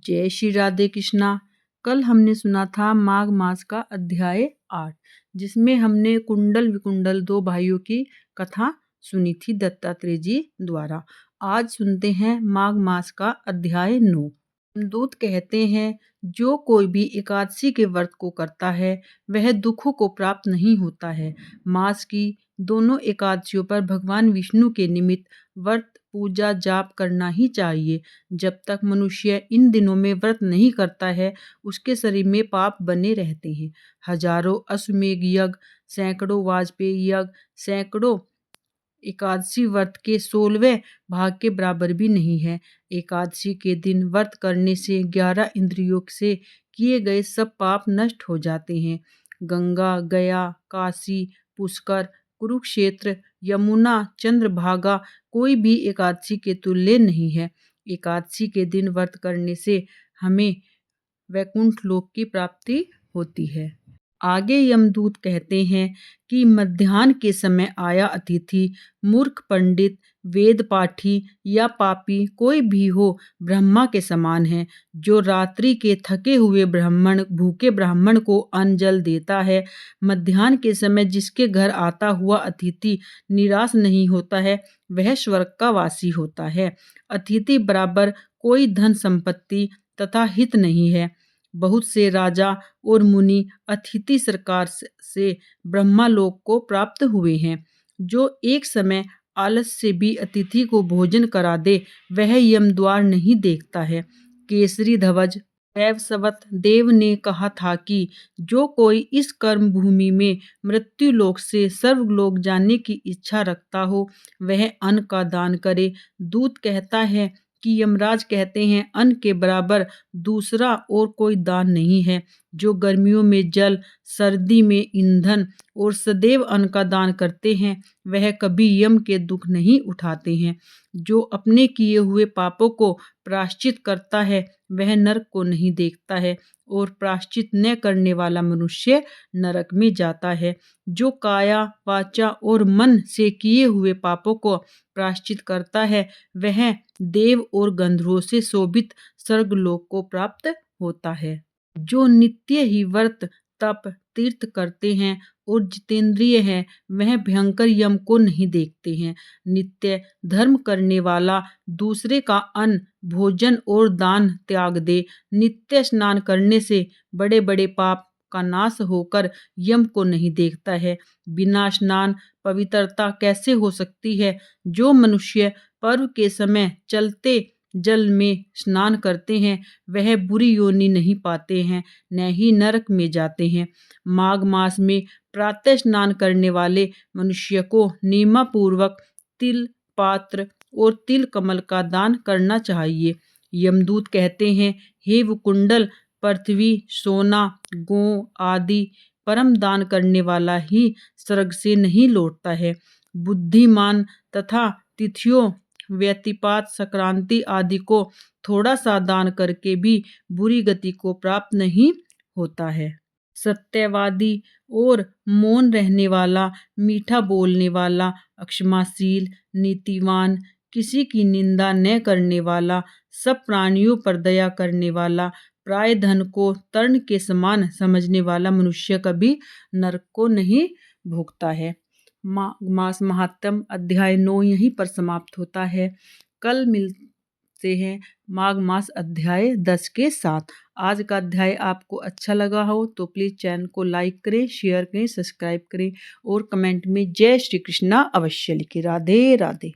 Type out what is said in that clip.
जय श्री राधे कृष्णा। कल हमने सुना था माघ मास का अध्याय 8, जिसमें हमने कुंडल विकुंडल दो भाइयों की कथा सुनी थी दत्तात्रेय जी द्वारा। आज सुनते हैं माघ मास का अध्याय 9। दूत कहते हैं, जो कोई भी एकादशी के व्रत को करता है वह दुखों को प्राप्त नहीं होता है। मास की दोनों एकादशियों पर भगवान विष्णु के निमित्त व्रत पूजा जाप करना ही चाहिए। जब तक मनुष्य इन दिनों में व्रत नहीं करता है, उसके शरीर में पाप बने रहते हैं। हजारों अश्वमेध यज्ञ, सैकड़ों वाजपेयी यज्ञ, सैकड़ों एकादशी व्रत के 16वें भाग के बराबर भी नहीं है। एकादशी के दिन व्रत करने से 11 इंद्रियों से किए गए सब पाप नष्ट हो जाते हैं। गंगा, गया, काशी, पुष्कर, कुरुक्षेत्र, यमुना, चंद्रभागा कोई भी एकादशी के तुल्य नहीं है। एकादशी के दिन व्रत करने से हमें वैकुंठ लोक की प्राप्ति होती है। आगे यमदूत कहते हैं कि मध्याह्न के समय आया अतिथि, मूर्ख, पंडित, वेद पाठी या पापी कोई भी हो, ब्रह्मा के समान है। जो रात्रि के थके हुए भूखे ब्राह्मण को अन्न जल देता है, मध्याह्न के समय जिसके घर आता हुआ अतिथि निराश नहीं होता है, वह स्वर्ग का वासी होता है। अतिथि बराबर कोई धन संपत्ति तथा हित नहीं है। बहुत से राजा और मुनि अतिथि सरकार से ब्रह्मालोक को प्राप्त हुए हैं। जो एक समय आलस से भी अतिथि को भोजन करा दे, वह यमद्वार नहीं देखता है। केसरी ध्वज वैवस्वत देव ने कहा था कि जो कोई इस कर्म भूमि में मृत्यु लोक से सर्वलोक जाने की इच्छा रखता हो, वह अन्न का दान करे। दूत कहता है कि यमराज कहते हैं, अन्न के बराबर दूसरा और कोई दान नहीं है। जो गर्मियों में जल, सर्दी में ईंधन और सदैव अन्न का दान करते हैं, वह कभी यम के दुख नहीं उठाते हैं। जो अपने किए हुए पापों को प्रायश्चित करता है, वह नरक को नहीं देखता है, और प्रायश्चित न करने वाला मनुष्य नरक में जाता है। जो काया, वाचा और मन से किए हुए पापों को प्रायश्चित करता है, वह देव और गंधर्वों से शोभित स्वर्गलोक को प्राप्त होता है। जो नित्य ही व्रत, तप, तीर्थ करते हैं और जितेंद्रिय हैं, वह भयंकर यम को नहीं देखते हैं। नित्य धर्म करने वाला दूसरे का अन्न, भोजन और दान त्याग दे। नित्य स्नान करने से बड़े बड़े पाप का नाश होकर यम को नहीं देखता है। बिना स्नान पवित्रता कैसे हो सकती है? जो मनुष्य पर्व के समय चलते जल में स्नान करते हैं, वह बुरी योनि नहीं पाते हैं, न ही नरक में जाते हैं। माघ मास में प्रातः स्नान करने वाले मनुष्य को नियमपूर्वक तिल पात्र और तिल कमल का दान करना चाहिए। यमदूत कहते हैं, हे वकुंडल, पृथ्वी, सोना, गौ आदि परम दान करने वाला ही स्वर्ग से नहीं लौटता है। बुद्धिमान तथा तिथियों, व्यतिपात, संक्रांति आदि को थोड़ा सा दान करके भी बुरी गति को प्राप्त नहीं होता है। सत्यवादी और मौन रहने वाला, मीठा बोलने वाला, अक्षमाशील, नीतिवान, किसी की निंदा न करने वाला, सब प्राणियों पर दया करने वाला, प्राय धन को तर्ण के समान समझने वाला मनुष्य कभी नरक को नहीं भोगता है। मास महात्म अध्याय 9 यहीं पर समाप्त होता है। कल मिलते हैं माघ मास अध्याय 10 के साथ। आज का अध्याय आपको अच्छा लगा हो तो प्लीज़ चैनल को लाइक करें, शेयर करें, सब्सक्राइब करें और कमेंट में जय श्री कृष्णा अवश्य लिखें। राधे राधे।